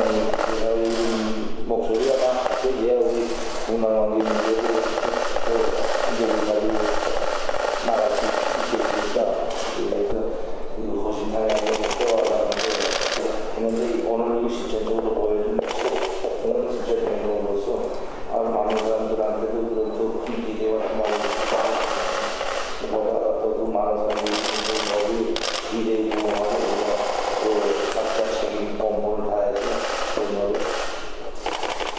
이런 목소리가 다 합쳐져야 우리 북남관계 문제도 한국을 가지고 나갈 수 있겠으니까 그래서 허심탄회하게 목표하다는데 그런데 오늘 이 실천적으로 보여준 오늘 진짜 행동으로서 아주 많은 사람들한테도 더 큰 기대와 희망을 보다 더 많은 사람들이 기대에 부응하고 또 각자 책임 공부를 다해서 공부를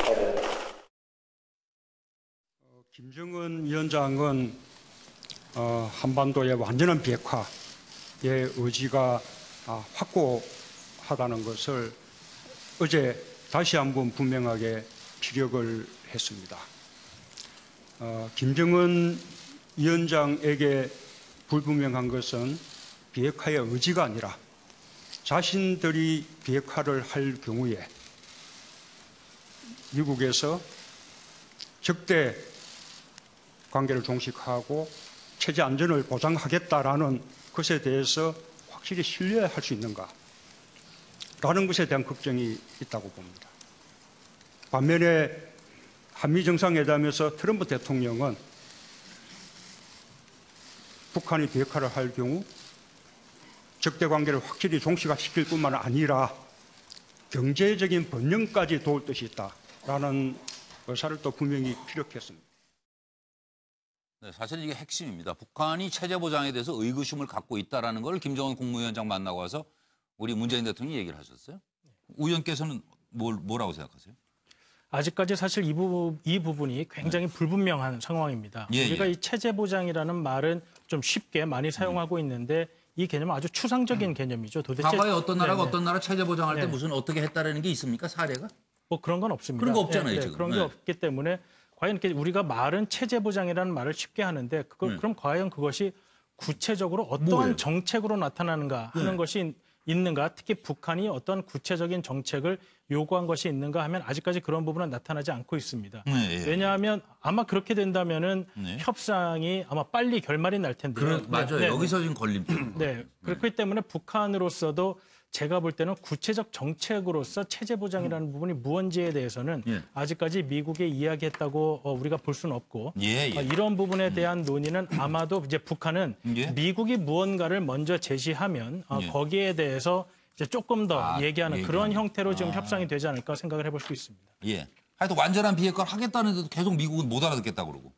해야 됩니다. 김정은 위원장은 한반도의 완전한 비핵화의 의지가 확고하다는 것을 어제 다시 한번 분명하게 피력을 했습니다. 김정은 위원장에게 불분명한 것은 비핵화의 의지가 아니라 자신들이 비핵화를 할 경우에 미국에서 적대 관계를 종식하고 체제 안전을 보장하겠다라는 것에 대해서 확실히 신뢰할 수 있는가 라는 것에 대한 걱정이 있다고 봅니다. 반면에 한미 정상회담에서 트럼프 대통령은 북한이 비핵화를 할 경우 적대 관계를 확실히 종식시킬 뿐만 아니라 경제적인 번영까지 도울 뜻이 있다라는 의사를 또 분명히 피력했습니다. 네, 사실 이게 핵심입니다. 북한이 체제 보장에 대해서 의구심을 갖고 있다는 걸 김정은 국무위원장 만나고 와서 우리 문재인 대통령이 얘기를 하셨어요. 의원께서는 뭐라고 생각하세요? 아직까지 사실 이 부분이 굉장히 불분명한 상황입니다. 우리가 이 체제 보장이라는 말은 좀 쉽게 많이 사용하고 있는데 이 개념은 아주 추상적인 개념이죠. 도대체 과거에 어떤 나라가 어떤 나라 체제 보장할 때 무슨 어떻게 했다라는 게 있습니까? 사례가? 뭐 그런 건 없습니다. 그런 거 없잖아요, 지금. 그런 게 없기 때문에 과연 우리가 말은 체제 보장이라는 말을 쉽게 하는데 그럼 과연 그것이 구체적으로 어떠한 정책으로 나타나는가 하는 것이 있는가, 특히 북한이 어떤 구체적인 정책을 요구한 것이 있는가 하면 아직까지 그런 부분은 나타나지 않고 있습니다. 왜냐하면 아마 그렇게 된다면은 협상이 아마 빨리 결말이 날 텐데요. 맞아요. 여기서 지금 걸림돌. 그렇기 때문에 북한으로서도 제가 볼 때는 구체적 정책으로서 체제 보장이라는 부분이 무언지에 대해서는 아직까지 미국에 이야기했다고 우리가 볼 수는 없고 이런 부분에 대한 논의는 아마도 이제 북한은 미국이 무언가를 먼저 제시하면 거기에 대해서 이제 조금 더 얘기하는 그런 형태로 지금 협상이 되지 않을까 생각을 해볼 수 있습니다. 하여튼 완전한 비핵화를 하겠다는데도 계속 미국은 못 알아듣겠다고 그러고.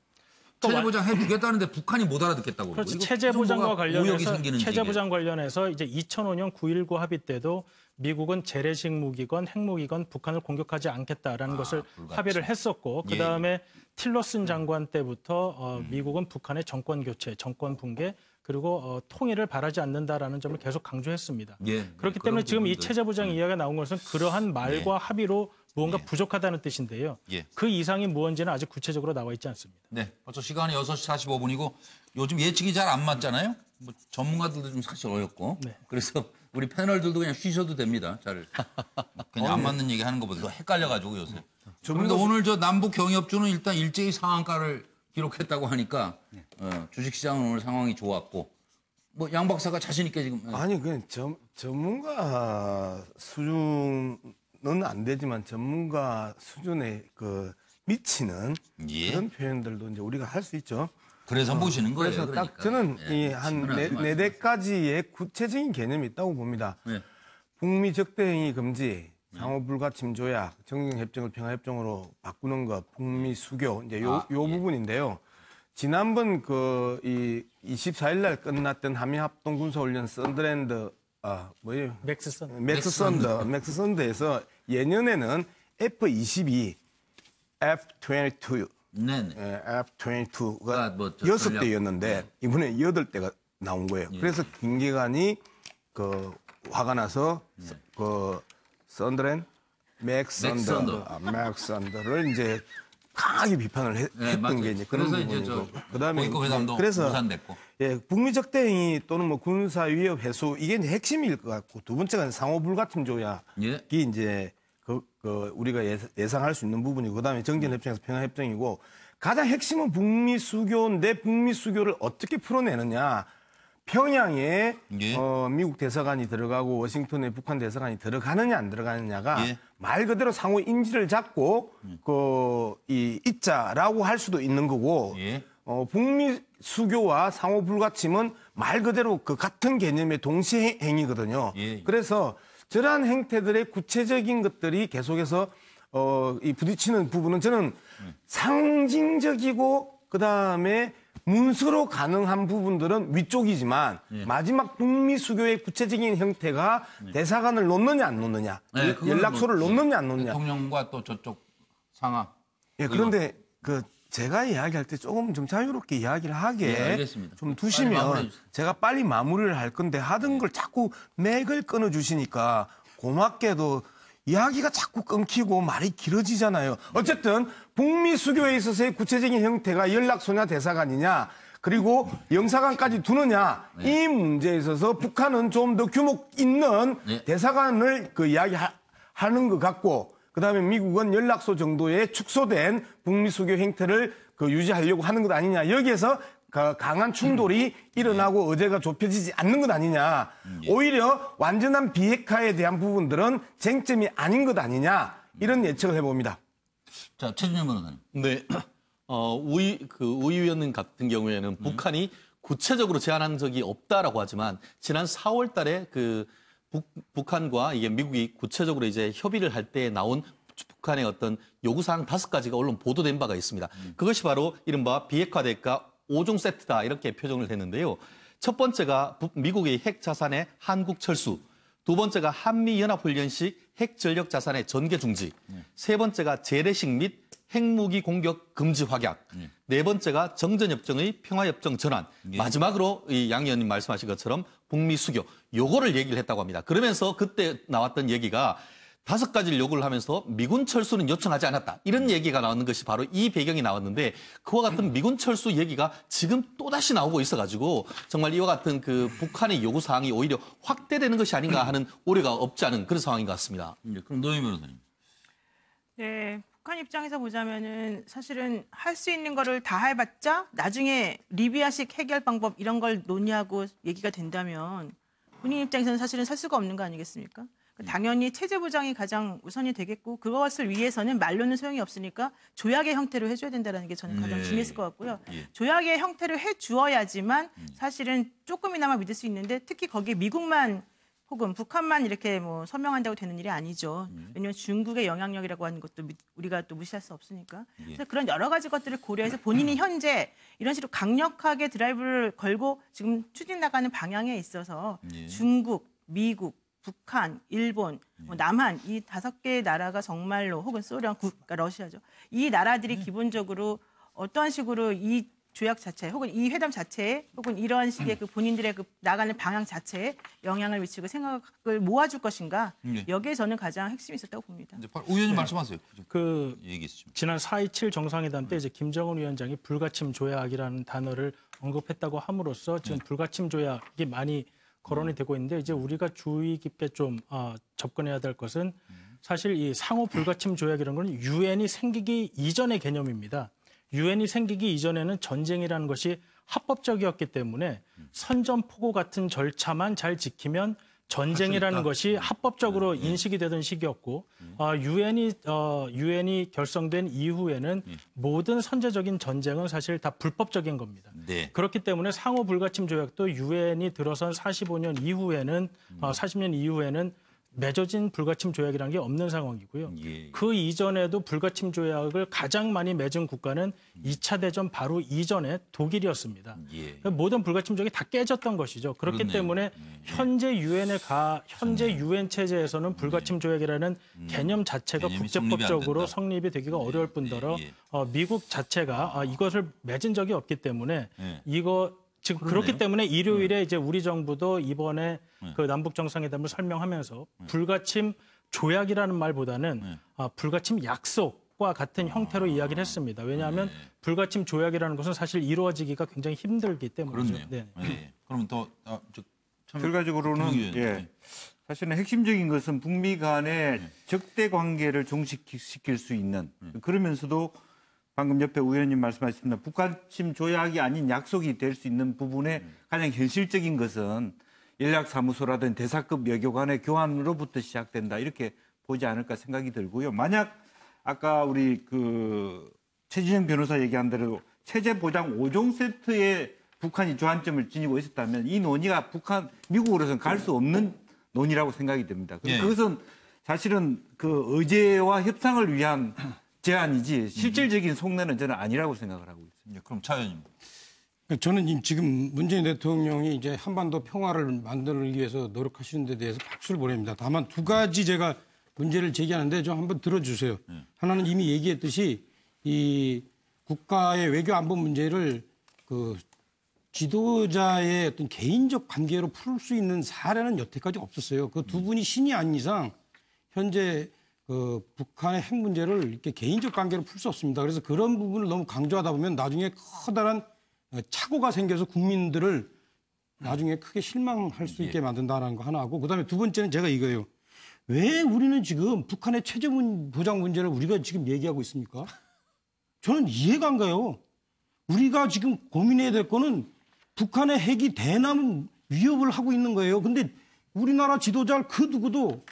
체제 보장 해주겠다는데 북한이 못 알아듣겠다고 그러고. 그렇죠. 체제 보장과 관련해서 이제 2005년 9.19 합의 때도 미국은 재래식 무기건 핵무기건 북한을 공격하지 않겠다라는 것을 합의를 했었고 그다음에 틸러슨 장관 때부터 미국은 북한의 정권 교체, 정권 붕괴 그리고 통일을 바라지 않는다라는 점을 계속 강조했습니다. 그렇기 때문에 지금 이 체제 보장 이야기가 나온 것은 그러한 말과 합의로 무언가 부족하다는 뜻인데요. 그 이상이 무언지는 아직 구체적으로 나와 있지 않습니다. 네, 벌써 시간이 6시 45분이고 요즘 예측이 잘 안 맞잖아요. 뭐 전문가들도 좀 사실 어렵고. 그래서 우리 패널들도 그냥 쉬셔도 됩니다. 잘 그냥 안 맞는 얘기 하는 것보다 헷갈려가지고 요새. 그런데 오늘 저 남북 경협주는 일단 일제히 상한가를 기록했다고 하니까 주식시장은 오늘 상황이 좋았고 뭐 양 박사가 자신 있게 지금 아니 그냥 전문가 수준은 안 되지만 전문가 수준에 그 미치는 그런 표현들도 이제 우리가 할 수 있죠. 그래서 보시는 거예요. 그래서 그러니까. 딱 저는 이 한 네 가지의 구체적인 개념이 있다고 봅니다. 북미 적대행위 금지, 상호 불가침 조약, 정경협정을 평화협정으로 바꾸는 것, 북미 수교 이제 요 부분인데요. 지난번 이 24일 날 끝났던 한미 합동 군사 훈련 썬더랜드 뭐예요? 맥스 썬더에서 예년에는 F-22, F-22, F-22가 뭐 6대였는데 이번에 8대가 나온 거예요. 그래서 김기관이 그 화가 나서 그 썬더랜드, 맥선더를 이제 강하게 비판을 했던 게 이제 그런 부분이고 그다음에 그래서 무산됐고. 북미 적대행위 또는 뭐 군사 위협 해소 이게 이제 핵심일 것 같고 두 번째가 상호 불가침 조약이 이제 우리가 예상할 수 있는 부분이고 그다음에 정전협정에서 평화협정이고 가장 핵심은 북미 수교인데 북미 수교를 어떻게 풀어내느냐. 평양에 예. 미국 대사관이 들어가고 워싱턴에 북한 대사관이 들어가느냐 안 들어가느냐가 예. 말 그대로 상호 인지를 잡고 있자라고 할 수도 있는 거고 예. 북미 수교와 상호 불가침은 말 그대로 그 같은 개념의 동시 행위거든요. 예. 그래서 저러한 행태들의 구체적인 것들이 계속해서 이 부딪히는 부분은 저는 상징적이고 그다음에 문서로 가능한 부분들은 위쪽이지만 마지막 북미 수교의 구체적인 형태가 대사관을 놓느냐 안 놓느냐, 네, 연락소를 놓느냐 안 놓느냐. 대통령과 또 저쪽 상하. 예, 그런데 제가 이야기할 때 조금 좀 자유롭게 이야기를 하게 네, 알겠습니다. 좀 빨리 두시면 마무리해 주세요. 제가 빨리 마무리를 할 건데 하던 걸 자꾸 맥을 끊어 주시니까 고맙게도 이야기가 자꾸 끊기고 말이 길어지잖아요. 어쨌든 북미 수교에 있어서의 구체적인 형태가 연락소냐 대사관이냐 그리고 영사관까지 두느냐 이 문제에 있어서 북한은 좀 더 규모 있는 대사관을 이야기하는 것 같고 그다음에 미국은 연락소 정도의 축소된 북미 수교 행태를 유지하려고 하는 것 아니냐. 여기에서 강한 충돌이 일어나고 의제가 좁혀지지 않는 것 아니냐. 오히려 완전한 비핵화에 대한 부분들은 쟁점이 아닌 것 아니냐. 이런 예측을 해봅니다. 자, 최준영 변호사님. 네. 우이 위원 같은 경우에는 북한이 구체적으로 제안한 적이 없다라고 하지만 지난 4월 달에 북한과 이게 미국이 구체적으로 이제 협의를 할 때 나온 북한의 어떤 요구사항 5가지가 언론 보도된 바가 있습니다. 그것이 바로 이른바 비핵화 대가 5종 세트다 이렇게 표정을 했는데요. 첫 번째가 미국의 핵 자산의 한국 철수, 두 번째가 한미연합훈련식 핵 전력 자산의 전개 중지, 세 번째가 재래식 및 핵무기 공격 금지 확약, 네 번째가 정전협정의 평화협정 전환, 마지막으로 양 의원님 말씀하신 것처럼 북미 수교, 요거를 얘기를 했다고 합니다. 그러면서 그때 나왔던 얘기가 5가지를 요구를 하면서 미군 철수는 요청하지 않았다. 이런 얘기가 나오는 것이 바로 이 배경이 나왔는데 그와 같은 미군 철수 얘기가 지금 또다시 나오고 있어가지고 정말 이와 같은 북한의 요구사항이 오히려 확대되는 것이 아닌가 하는 우려가 없지 않은 그런 상황인 것 같습니다. 그럼 노영 변호사님. 네, 북한 입장에서 보자면은 사실은 할 수 있는 거를 다 해봤자 나중에 리비아식 해결 방법 이런 걸 논의하고 얘기가 된다면 본인 입장에서는 사실은 살 수가 없는 거 아니겠습니까? 당연히 체제 보장이 가장 우선이 되겠고 그것을 위해서는 말로는 소용이 없으니까 조약의 형태로 해줘야 된다는 게 저는 가장 중요했을 것 같고요. 조약의 형태를 해주어야지만 사실은 조금이나마 믿을 수 있는데 특히 거기에 미국만 혹은 북한만 이렇게 서명한다고 되는 일이 아니죠. 왜냐하면 중국의 영향력이라고 하는 것도 우리가 또 무시할 수 없으니까. 그래서 그런 여러 가지 것들을 고려해서 본인이 현재 이런 식으로 강력하게 드라이브를 걸고 지금 추진 나가는 방향에 있어서 중국, 미국, 북한, 일본, 남한 이 5개의 나라가 정말로 혹은 소련, 그러니까 러시아죠. 이 나라들이 기본적으로 어떠한 식으로 이 조약 자체 혹은 이 회담 자체에 혹은 이러한 식의 본인들의 나가는 방향 자체에 영향을 미치고 생각을 모아줄 것인가 여기에 저는 가장 핵심이 있었다고 봅니다. 의원님 말씀하세요. 얘기 있으시면. 지난 4.27 정상회담 때 이제 김정은 위원장이 불가침 조약이라는 단어를 언급했다고 함으로써 지금 불가침 조약이 많이 거론이 되고 있는데 이제 우리가 주의 깊게 좀 접근해야 될 것은 사실 이 상호 불가침 조약이라는 건 유엔이 생기기 이전의 개념입니다. 유엔이 생기기 이전에는 전쟁이라는 것이 합법적이었기 때문에 선전포고 같은 절차만 잘 지키면 전쟁이라는 것이 합법적으로 인식이 되던 시기였고 유엔이 결성된 이후에는 모든 선제적인 전쟁은 사실 다 불법적인 겁니다. 네. 그렇기 때문에 상호 불가침 조약도 유엔이 들어선 40년 이후에는 맺어진 불가침 조약이라는 게 없는 상황이고요. 그 이전에도 불가침 조약을 가장 많이 맺은 국가는 2차 대전 바로 이전에 독일이었습니다. 모든 불가침 조약이 다 깨졌던 것이죠. 그렇기 때문에 현재 유엔 체제에서는 불가침 조약이라는 개념 자체가 국제법적으로 성립이 되기가 어려울 뿐더러 미국 자체가 이것을 맺은 적이 없기 때문에 지금 그렇기 때문에 일요일에 이제 우리 정부도 이번에 남북 정상회담을 설명하면서 불가침 조약이라는 말보다는 불가침 약속과 같은 형태로 이야기를 했습니다. 왜냐하면 불가침 조약이라는 것은 사실 이루어지기가 굉장히 힘들기 때문이죠. 네. 그럼 결과적으로는 사실은 핵심적인 것은 북미 간의 적대 관계를 종식시킬 수 있는 그러면서도 방금 옆에 우 의원님 말씀하셨습니다. 북한침 조약이 아닌 약속이 될 수 있는 부분에 가장 현실적인 것은 연락사무소라든 대사급 외교관의 교환으로부터 시작된다. 이렇게 보지 않을까 생각이 들고요. 만약 아까 우리 최진영 변호사 얘기한 대로 체제 보장 5종 세트에 북한이 주안점을 지니고 있었다면 이 논의가 미국으로서는 갈 수 없는 논의라고 생각이 됩니다. 예. 그것은 사실은 의제와 협상을 위한 제안이지 실질적인 속내는 저는 아니라고 생각을 하고 있습니다. 그럼 차 의원님. 저는 지금 문재인 대통령이 이제 한반도 평화를 만들기 위해서 노력하시는 데 대해서 박수를 보냅니다. 다만 두 가지 제가 문제를 제기하는데 좀 한번 들어주세요. 하나는 이미 얘기했듯이 이 국가의 외교 안보 문제를 지도자의 어떤 개인적 관계로 풀 수 있는 사례는 여태까지 없었어요. 그 두 분이 신이 아닌 이상 현재 북한의 핵 문제를 이렇게 개인적 관계로 풀 수 없습니다. 그래서 그런 부분을 너무 강조하다 보면 나중에 커다란 착오가 생겨서 국민들을 나중에 크게 실망할 수 있게 만든다는 거 하나하고 그다음에 두 번째는 제가 이거예요. 왜 우리는 지금 북한의 체제 보장 문제를 우리가 지금 얘기하고 있습니까? 저는 이해가 안 가요. 우리가 지금 고민해야 될 거는 북한의 핵이 대남 위협을 하고 있는 거예요. 근데 우리나라 지도자 그 누구도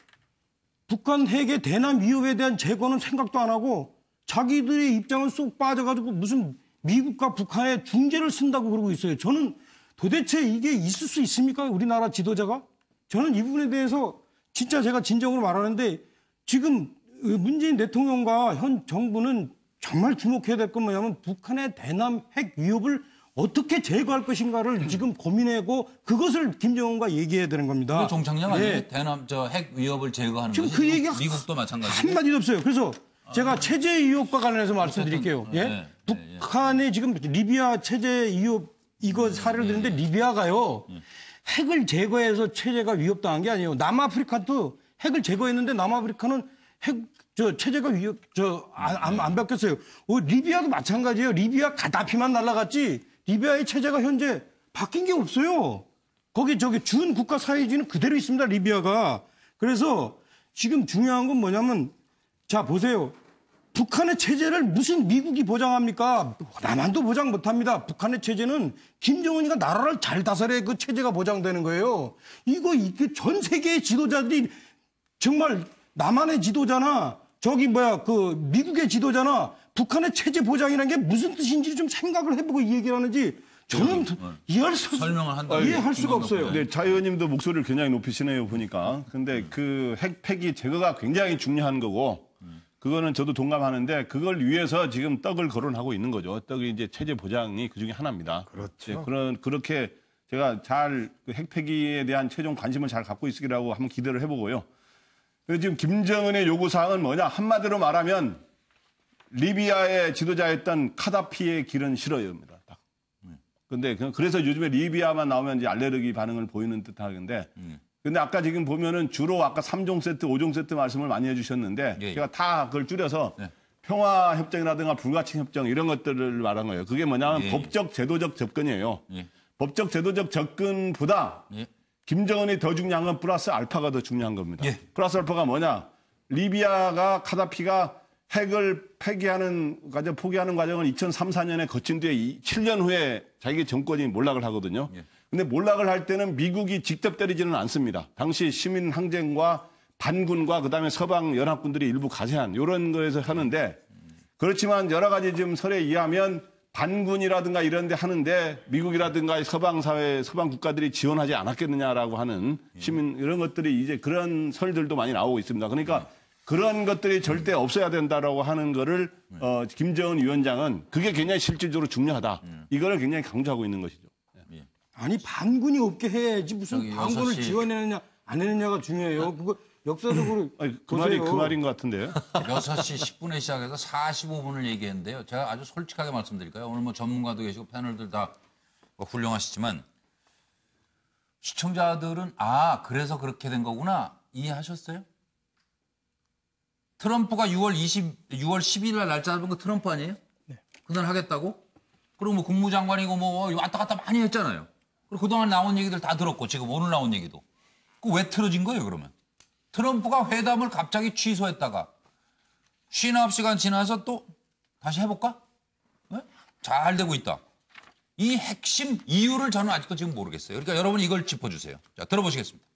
북한 핵의 대남 위협에 대한 제거는 생각도 안 하고 자기들의 입장은 쏙 빠져가지고 무슨 미국과 북한의 중재를 쓴다고 그러고 있어요. 저는 도대체 이게 있을 수 있습니까? 우리나라 지도자가? 저는 이 부분에 대해서 진짜 제가 진정으로 말하는데 지금 문재인 대통령과 현 정부는 정말 주목해야 될 건 뭐냐면 북한의 대남 핵 위협을 어떻게 제거할 것인가를 지금 고민하고 그것을 김정은과 얘기해야 되는 겁니다. 그 종착량 아니에요? 대남 핵 위협을 제거하는 지금 것이 그 얘기가 미국도 마찬가지고 한마디도 없어요. 그래서 제가 체제 위협과 관련해서 말씀드릴게요. 예? 북한의 지금 리비아 체제 위협 이거 사례를 드는데 리비아가요. 핵을 제거해서 체제가 위협당한 게 아니에요. 남아프리카도 핵을 제거했는데 남아프리카는 체제가 위협 안 바뀌었어요. 리비아도 마찬가지예요. 리비아 가다피만 날아갔지. 리비아의 체제가 현재 바뀐 게 없어요. 거기 준 국가 사회주의는 그대로 있습니다. 리비아가. 그래서 지금 중요한 건 뭐냐면 자 보세요. 북한의 체제를 무슨 미국이 보장합니까? 남한도 보장 못합니다. 북한의 체제는 김정은이가 나라를 잘 다스려야 그 체제가 보장되는 거예요. 이거 전 세계의 지도자들이 정말 남한의 지도자나 미국의 지도자나 북한의 체제 보장이라는 게 무슨 뜻인지 좀 생각을 해보고 이 얘기를 하는지 저는 이해할 수가 없어요. 네, 차 의원님도 목소리를 굉장히 높이시네요, 보니까. 근데 그 핵 폐기 제거가 굉장히 중요한 거고 그거는 저도 동감하는데 그걸 위해서 지금 떡을 거론하고 있는 거죠. 떡이 이제 체제 보장이 그 중에 하나입니다. 그렇죠. 네, 그렇게 제가 핵 폐기에 대한 최종 관심을 잘 갖고 있으리라고 한번 기대를 해보고요. 그래서 지금 김정은의 요구사항은 뭐냐? 한마디로 말하면 리비아의 지도자였던 카다피의 길은 싫어요입니다. 딱. 근데 그래서 요즘에 리비아만 나오면 이제 알레르기 반응을 보이는 듯하는데 근데 아까 지금 보면은 주로 아까 3종 세트, 5종 세트 말씀을 많이 해주셨는데 제가 다 그걸 줄여서 평화협정이라든가 불가침 협정 이런 것들을 말한 거예요. 그게 뭐냐면 법적, 제도적 접근이에요. 법적, 제도적 접근보다 김정은이 더 중요한 건 플러스 알파가 더 중요한 겁니다. 플러스 알파가 뭐냐? 리비아가 카다피가 핵을 포기하는 과정을 2003, 4년에 거친 뒤에 7년 후에 자기 정권이 몰락을 하거든요. 근데 몰락을 할 때는 미국이 직접 때리지는 않습니다. 당시 시민 항쟁과 반군과 그다음에 서방 연합군들이 일부 가세한 이런 거에서 하는데 그렇지만 여러 가지 지금 설에 의하면 반군이라든가 이런 데 하는데 미국이라든가 서방 사회, 서방 국가들이 지원하지 않았겠느냐라고 하는 시민 이런 것들이 이제 그런 설들도 많이 나오고 있습니다. 그러니까 그런 것들이 절대 없어야 된다라고 하는 거를 김정은 위원장은 그게 굉장히 실질적으로 중요하다. 이거를 굉장히 강조하고 있는 것이죠. 아니 반군이 없게 해야지 무슨 반군을 지원해느냐 안 해느냐가 중요해요. 그거 역사적으로 그 말인 것 같은데요. 6시 10분에 시작해서 45분을 얘기했는데요. 제가 아주 솔직하게 말씀드릴까요? 오늘 뭐 전문가도 계시고 패널들 다 훌륭하시지만 시청자들은 그래서 그렇게 된 거구나 이해하셨어요? 트럼프가 6월 10일 날 날짜 잡은 거 트럼프 아니에요? 네. 그날 하겠다고? 그리고 뭐 국무장관이고 뭐 왔다 갔다 많이 했잖아요. 그리고 그동안 나온 얘기들 다 들었고 지금 오늘 나온 얘기도. 왜 틀어진 거예요 그러면? 트럼프가 회담을 갑자기 취소했다가 59시간 지나서 또 다시 해볼까? 잘 되고 있다. 이 핵심 이유를 저는 아직도 지금 모르겠어요. 그러니까 여러분이 이걸 짚어주세요. 자, 들어보시겠습니다.